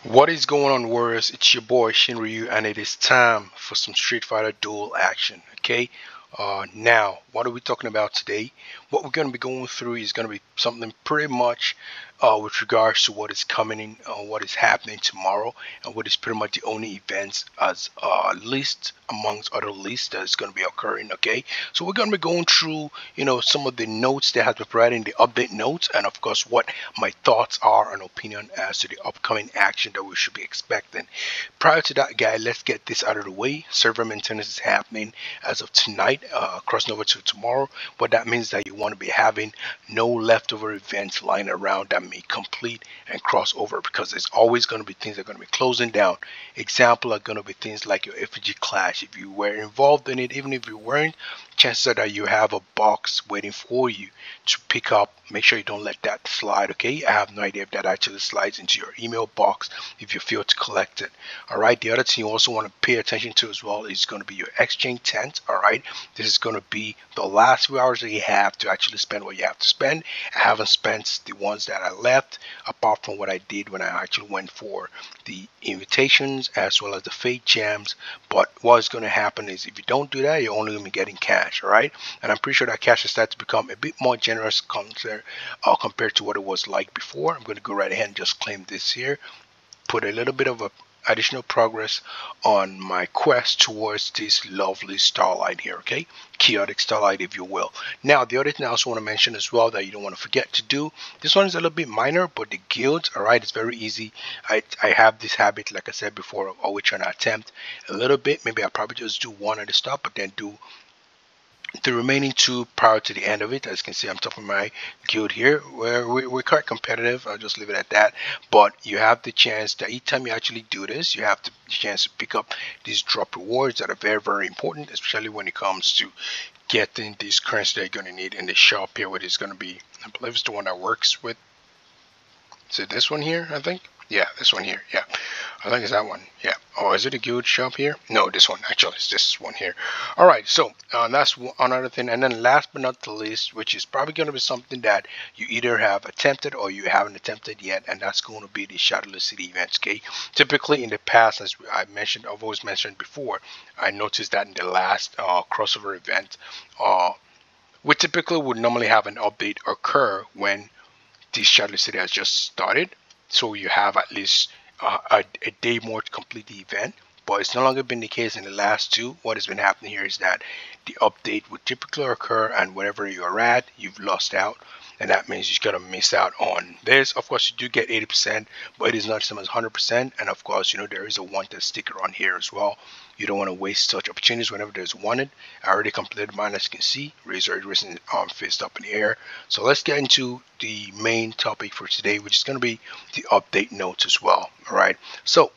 What is going on, Warriors? It's your boy Shinryu, and it is time for some Street Fighter Duel action. Okay, now what are we talking about today? What we're going to be going through is going to be something pretty much with regards to what is coming in, what is happening tomorrow, and what is pretty much the only events as list amongst other lists that is going to be occurring. Okay, so we're going to be going through, some of the notes that have been provided in the update notes, and of course, what my thoughts are and opinion as to the upcoming action that we should be expecting. Prior to that, guy, let's get this out of the way. Server maintenance is happening as of tonight, crossing over to tomorrow. What that means that you want to be having no leftover events lying around that may complete and cross over, because there's always going to be things that are going to be closing down. Example are going to be things like your FG Clash. If you were involved in it, even if you weren't, chances are that you have a box waiting for you to pick up. Make sure you don't let that slide. Okay, I have no idea if that actually slides into your email box if you fail to collect it. All right, the other thing you also want to pay attention to as well is going to be your exchange tent. All right, this is going to be the last few hours that you have to actually spend what you have to spend. I haven't spent the ones that I left, apart from what I did when I actually went for the invitations as well as the fake jams. But what's going to happen is if you don't do that, you're only going to be getting cash. All right, and I'm pretty sure that cash has started to become a bit more generous compared to what it was like before. I'm going to go right ahead and just claim this here, put a little bit of a additional progress on my quest towards this lovely starlight here. Okay, chaotic starlight, if you will. Now, the other thing I also want to mention as well that you don't want to forget to do, this one is a little bit minor, but the guilds, all right, it's very easy. I have this habit, like I said before, of always trying to attempt a little bit. Maybe I'll probably just do one at the start, but then do the remaining two prior to the end of it. As you can see, I'm top of my guild here, where we're quite competitive. I'll just leave it at that. But you have the chance that each time you actually do this, you have the chance to pick up these drop rewards that are very, very important, especially when it comes to getting these currency that you're going to need in the shop here, which is going to be, I believe it's the one that works with, is it this one here, I think? Yeah, this one here. Yeah, I think it's that one. Yeah. Oh, is it a guild shop here? No, this one. Actually, it's this one here. All right. So that's another thing. And then last but not the least, which is probably going to be something that you either have attempted or you haven't attempted yet, and that's going to be the Shadowless City events. Okay. Typically in the past, as I've always mentioned before, I noticed that in the last crossover event, we typically would normally have an update occur when this Shadowless City has just started, so you have at least a day more to complete the event. But it's no longer been the case in the last two. What has been happening here is that the update would typically occur, and wherever you're at, you've lost out, and that means you're gonna miss out on this. Of course, you do get 80%, but it is not the same as 100%. And of course, there is a wanted sticker on here as well. You don't want to waste such opportunities whenever there's wanted. I already completed mine, as you can see. Razor raising arm fist up in the air. So let's get into the main topic for today, which is going to be the update notes as well. All right. So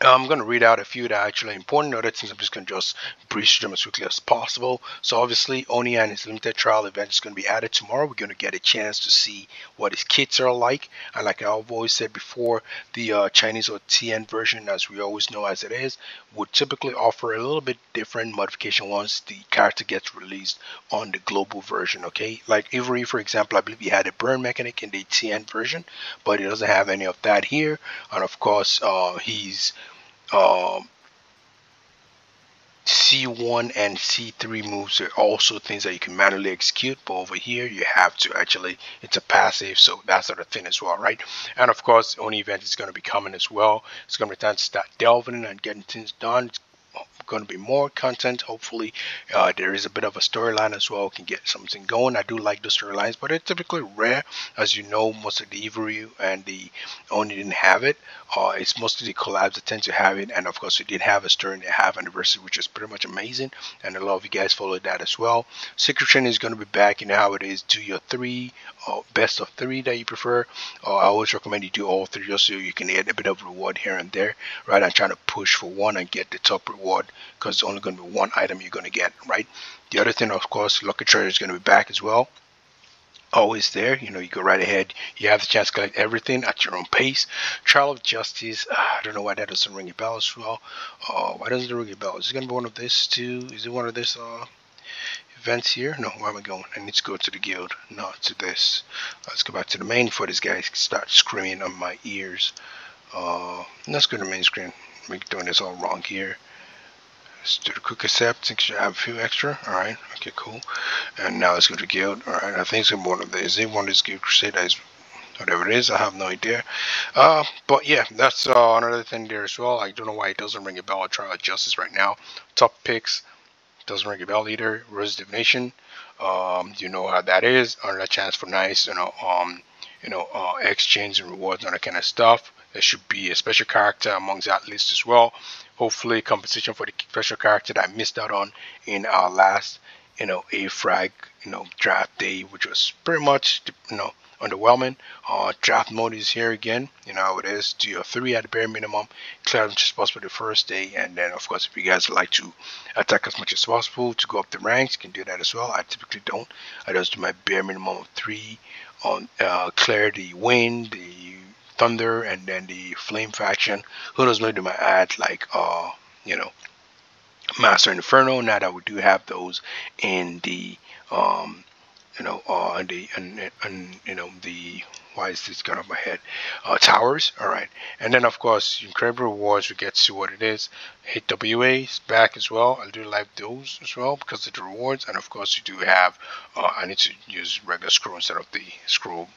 I'm going to read out a few that are actually important. Other things I'm just going to just breeze through them as quickly as possible. So obviously, Oni and his limited trial event is going to be added tomorrow. We're going to get a chance to see what his kits are like. And like I've always said before, the Chinese or TN version, as we always know as it is, would typically offer a little bit different modification once the character gets released on the global version. Okay, like Ivory, for example, I believe he had a burn mechanic in the TN version, but he doesn't have any of that here. And of course, he's C1 and C3 moves are also things that you can manually execute, but over here you have to actually, it's a passive, so that's sort of thing as well, right? And of course, the only event is going to be coming as well. It's going to be time to start delving in and getting things done. It's going to be more content. Hopefully, there is a bit of a storyline as well. Can get something going. I do like the storylines, but it's typically rare. As you know, most of the Ivory and the Oni didn't have it. It's mostly the collabs that tend to have it, and of course, we did have a story in the half anniversary, which is pretty much amazing, and a lot of you guys followed that as well. Secret Training is going to be back. You know how it is. Do your three, best of three that you prefer. I always recommend you do all three just so you can get a bit of reward here and there, right? I'm trying to push for one and get the top reward, because it's only going to be one item you're going to get, right? The other thing, of course, Lucky Treasure is going to be back as well. Always there, you go right ahead. You have the chance to collect everything at your own pace. Trial of Justice, I don't know why that doesn't ring a bell as well. Why doesn't it ring a bell? Is it going to be one of this too? Is it one of this events here? No, where am I going? I need to go to the guild, not to this. Let's go back to the main before these guys start screaming on my ears. Let's go to the main screen. We're doing this all wrong here. Let's do the quick accept. Think you have a few extra. Alright, okay, cool. And now let's go to guild. Alright, I think it's one of these. Is it one of these guild crusaders? Whatever it is, I have no idea. But yeah, that's another thing there as well. I don't know why it doesn't ring a bell. I'll try to adjust this right now. Top picks doesn't ring a bell either. Rose divination, you know how that is. Another chance for nice, exchange and rewards and that kind of stuff. There should be a special character amongst that list as well. Hopefully, compensation for the special character that I missed out on in our last, a frag, draft day, which was pretty much, underwhelming. Draft mode is here again. You know how it is. Do your 3 at the bare minimum. Clear as much as possible the first day, and then of course, if you guys like to attack as much as possible to go up the ranks, you can do that as well. I typically don't. I just do my bare minimum of 3 on clear the wind, the thunder, and then the flame faction. Who knows? Maybe I add like Master Inferno. Now that we do have those in the the why is this going off my head? Towers. All right, and then of course incredible rewards. We get to what it is. Hit WAs back as well. I do like those as well because of the rewards, and of course you do have. I need to use regular scroll instead of the scroll.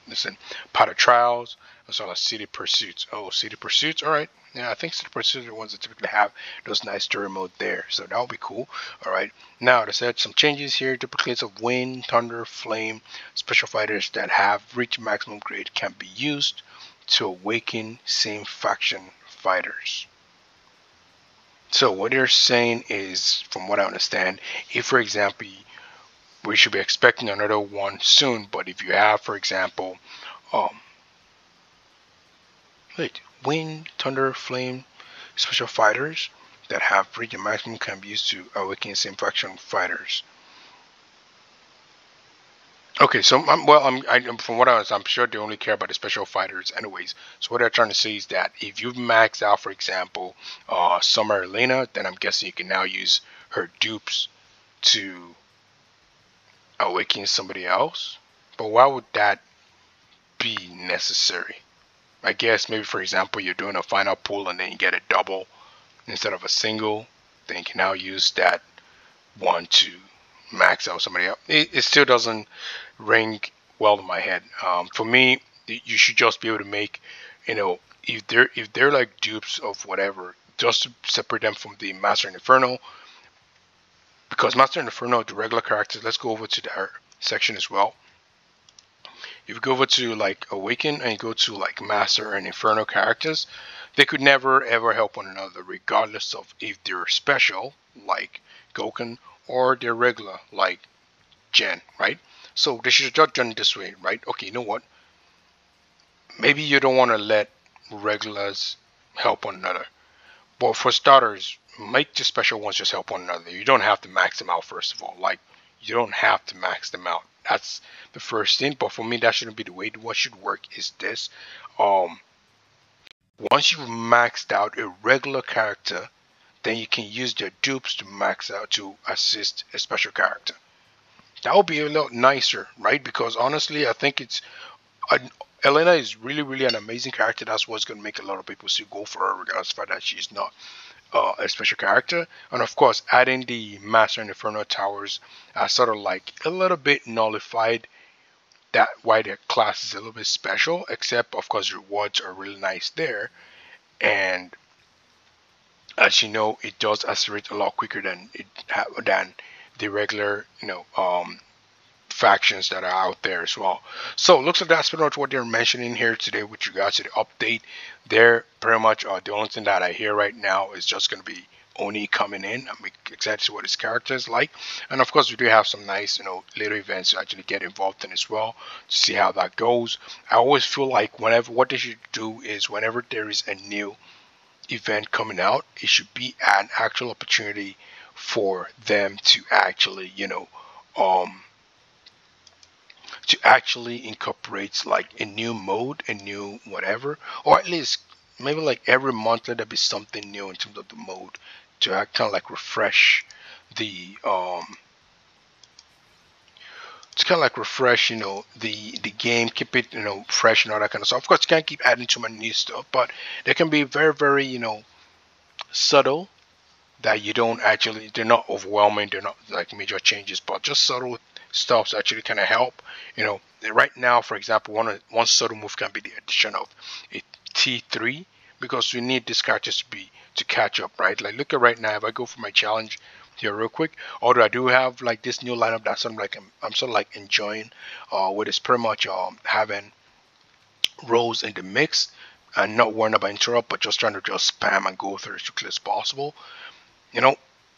Listen, Pot of Trials, as well as City Pursuits. Oh, City Pursuits, alright. Yeah, I think City Pursuits are the ones that typically have those nice story mode there. So that would be cool. Alright. Now, I said some changes here. Duplicates of Wind, Thunder, Flame, special fighters that have reached maximum grade can be used to awaken same faction fighters. So what they're saying is, from what I understand, if for example we should be expecting another one soon, but if you have, for example, wind, thunder, flame, special fighters that have reached the maximum can be used to awaken same faction fighters. Okay, so from what I'm sure they only care about the special fighters anyways. So what they're trying to say is that if you've maxed out, for example, Summer Elena, then I'm guessing you can now use her dupes to awaken somebody else. But why would that be necessary? I guess maybe, for example, you're doing a final pull and then you get a double instead of a single, then you can now use that one to max out somebody else. It still doesn't ring well in my head. For me, you should just be able to make, if they're like dupes of whatever, just to separate them from the Master and Inferno. Because Master and Inferno, the regular characters, let's go over to their section as well. If you go over to like Awaken and you go to like Master and Inferno characters, they could never ever help one another, regardless of if they're special like Gouken or they're regular like Jen, right? So they should just done this way, right? Okay, you know what? Maybe you don't want to let regulars help one another, but for starters, make the special ones just help one another. You don't have to max them out first of all. Like you don't have to max them out. That's the first thing. But for me, that shouldn't be the way. What should work is this. Once you've maxed out a regular character, then you can use their dupes to max out to assist a special character. That would be a little nicer, right? Because honestly, I think Elena is really, really an amazing character. That's what's going to make a lot of people still go for her, regardless of the fact that she's not a special character. And of course, adding the Master and Inferno Towers sort of like a little bit nullified that why their class is a little bit special, except of course rewards are really nice there. And as you know, it does accelerate a lot quicker than the regular factions that are out there as well. So looks like that's pretty much what they're mentioning here today with regards to the update. They're pretty much the only thing that I hear right now is just going to be Oni coming in. I'm excited to see what his character is like, and of course we do have some nice later events to actually get involved in as well to see how that goes. I always feel like what they should do is whenever there is a new event coming out, it should be an actual opportunity for them to actually incorporate like a new mode, a new whatever, or at least maybe like every month let there be something new in terms of the mode to kind of like refresh the to kind of like refresh, the game, keep it, fresh and all that kind of stuff. Of course, you can't keep adding too much new stuff, but they can be very, very, subtle, that you don't actually, they're not overwhelming, they're not like major changes, but just subtle stuff actually kind of help. You know, right now, for example, one subtle move can be the addition of a T3, because we need these characters to catch up, right? Like look at right now, if I go for my challenge here real quick, although I do have like this new lineup that I'm sort of like enjoying, with is pretty much having roles in the mix and not worrying about interrupt, but just trying to just spam and go through as quickly as possible. You know,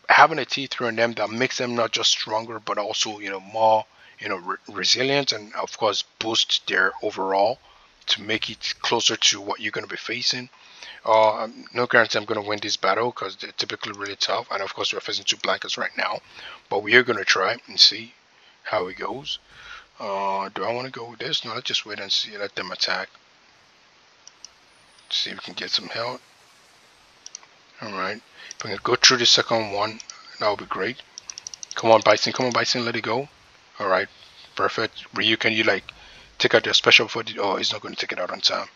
having a T3 on them that makes them not just stronger but also more resilient, and of course boost their overall to make it closer to what you're going to be facing. No guarantee I'm going to win this battle because they're typically really tough, and of course we're facing two blankets right now, but we are going to try and see how it goes. Do I want to go with this? No, let's just wait and see. Let them attack. See if we can get some help. Alright. If we can go through the second one, that would be great. Come on, Bison. Come on, Bison. Let it go. Alright. Perfect. Ryu, can you like take out their special for the... Oh, he's not going to take it out on time.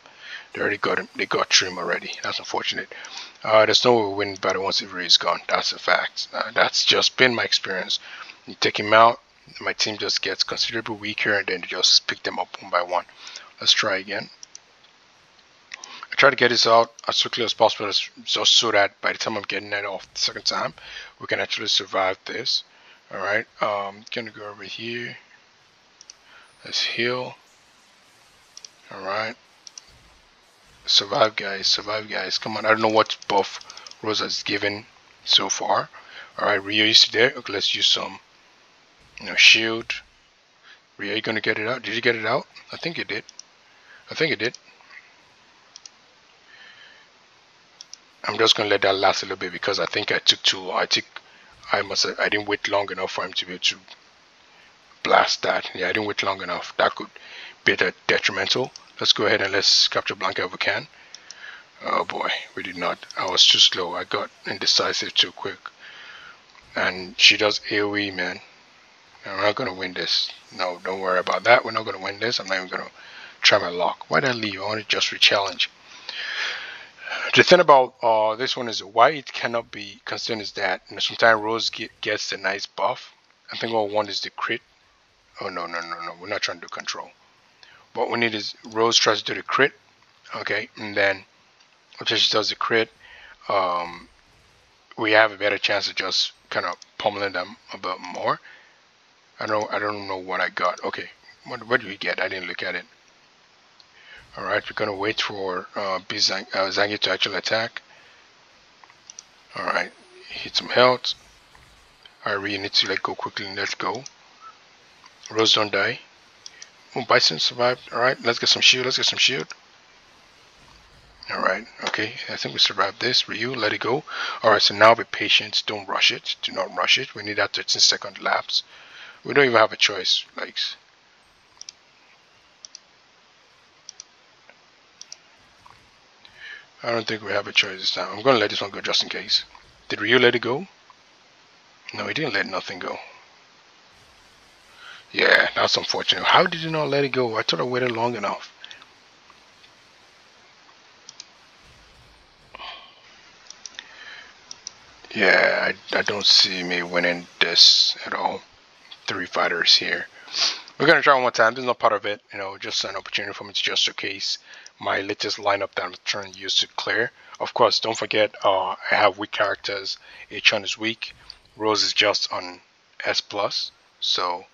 They already got him. They got through him already. That's unfortunate. There's no way we win battle once Ryu is gone. That's a fact. That's just been my experience. You take him out, my team just gets considerably weaker, and then they just pick them up one by one. Let's try again. I try to get this out as quickly as possible, just so that by the time I'm getting it off the second time, we can actually survive this. Alright, gonna go over here. Let's heal. Alright. Survive guys, come on. I don't know what buff Rosa is given so far. Alright, Ryu is there. Okay, let's use some shield. Ryu, are you gonna get it out? Did you get it out? I think it did. I'm just gonna let that last a little bit because I think I took too long. I didn't wait long enough for him to be able to blast that. Yeah, I didn't wait long enough. That could be detrimental. Let's go ahead and let's capture Blanka if we can. Oh boy, we did not. I was too slow. I got indecisive too quick. And she does AoE, man. I'm not gonna win this. No, don't worry about that. We're not gonna win this. I'm not even gonna try my luck. Why did I leave? I want to just re-challenge. The thing about this one is why it cannot be considered is that sometimes Rose gets a nice buff. I think what we want is the crit. Oh no, we're not trying to do control. What we need is Rose tries to do the crit, okay, and then after she does the crit, we have a better chance of just kind of pummeling them a bit more. I don't know what I got. Okay, what did we get? I didn't look at it. Alright, we're gonna wait for Zangief to actually attack. Alright, hit some health. I really need to go quickly. Let's go. Rose, don't die. Oh, Bison survived. Alright, let's get some shield. Alright, okay. I think we survived this. Ryu, let it go. Alright, so now be patient. Don't rush it. Do not rush it. We need that 13-second lapse. We don't even have a choice. I don't think we have a choice this time. I'm gonna let this one go just in case. Did Ryu let it go? No, he didn't let nothing go. Yeah, that's unfortunate. How did you not let it go? I thought I waited long enough. Yeah, I don't see me winning this at all. 3 fighters here. We're gonna try one more time. This is not part of it, just an opportunity for me to just showcase my latest lineup that I'm trying to use to clear. Of course, don't forget, I have weak characters. H1 is weak. Rose is just on S+, so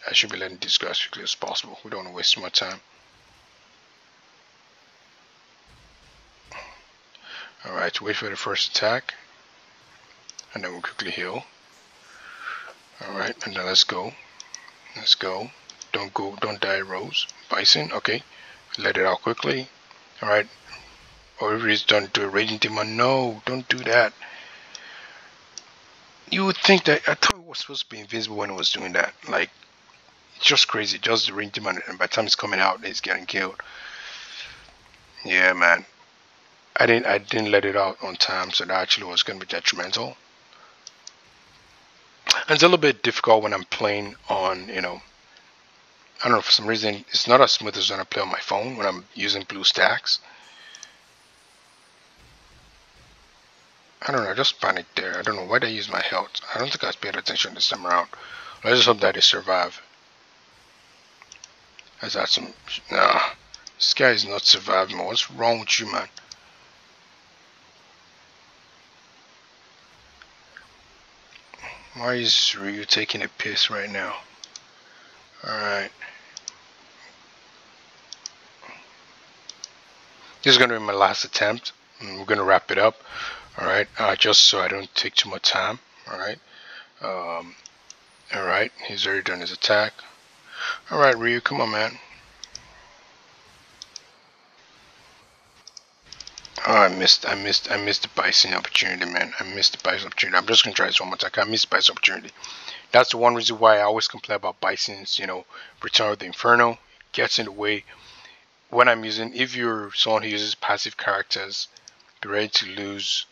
I should be letting this go as quickly as possible. We don't want to waste more time. Alright, wait for the first attack, and then we'll quickly heal. Alright, and then let's go. Don't die, Rose. Bison, okay. Let it out quickly. Alright. Ori's done to a Raging Demon. No, don't do that. You would think that, I thought it was supposed to be invincible when it was doing that. Like, it's just crazy. Just the Raging Demon, and by the time it's coming out, it's getting killed. Yeah, man. I didn't let it out on time, so that actually was going to be detrimental. it's a little bit difficult when I'm playing on, I don't know, for some reason it's not as smooth as when I play on my phone when I'm using BlueStacks. I don't know, I just panicked there. I don't know why they use my health. I don't think I paid attention this time around. Let's just hope that they survive. Let's add some. Nah, this guy is not surviving. What's wrong with you, man? Why is Ryu taking a piss right now? Alright. This is going to be my last attempt. We're going to wrap it up. Alright. Just so I don't take too much time. Alright. Alright. He's already done his attack. Alright, Ryu. Come on, man. Oh, I missed the Bison opportunity, man. I missed the Bison opportunity. I'm just gonna try this one more time. I missed the Bison opportunity. That's the one reason why I always complain about Bison's, Return of the Inferno. Gets in the way when I'm using. If you're someone who uses passive characters, be ready to lose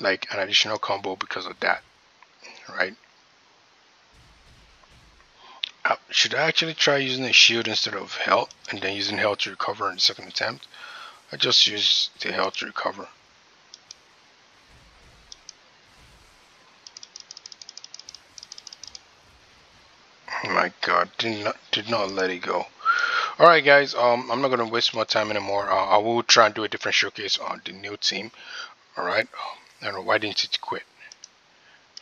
like an additional combo because of that, right? Should I actually try using a shield instead of health, and then using health to recover in the second attempt? I just use the health to recover. Oh my god, did not let it go. Alright guys, I'm not gonna waste more time anymore. I will try and do a different showcase on the new team. Alright. I don't know, why didn't it quit?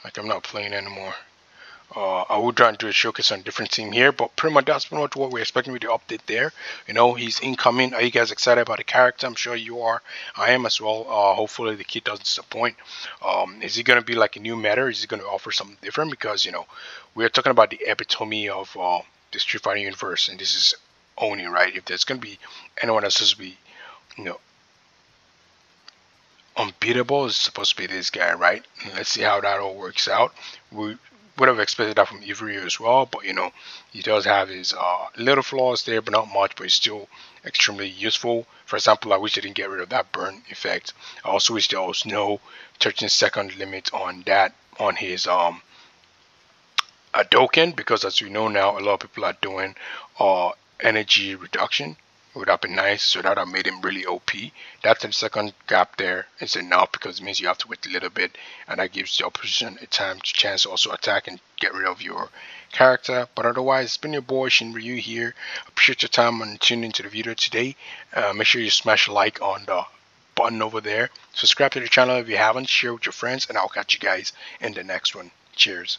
Like, I'm not playing anymore. I will try and do a showcase on a different team here, but pretty much that's pretty much what we're expecting with the update there. He's incoming. Are you guys excited about the character? I'm sure you are. I am as well. Hopefully the kid doesn't disappoint. Is he going to be like a new meta? Is he going to offer something different? Because, we're talking about the epitome of the Street Fighter universe, and this is Oni, right? If there's going to be anyone else supposed to be, you know, unbeatable, is supposed to be this guy, right? And let's see how that all works out. We would have expected that from Ivry as well, but he does have his little flaws there, but not much. But he's still extremely useful. For example, I wish they didn't get rid of that burn effect. I also wish there was no 13-second limit on that on his Hadoken, because as we know now, a lot of people are doing energy reduction. It would have been nice, so that would have made him really OP. That 10-second gap there is enough, because it means you have to wait a little bit, and that gives the opposition a chance to also attack and get rid of your character. But otherwise, it's been your boy Shin Ryu here. Appreciate your time and tuning into the video today. Make sure you smash a like on the button over there. Subscribe to the channel if you haven't. Share with your friends, and I'll catch you guys in the next one. Cheers.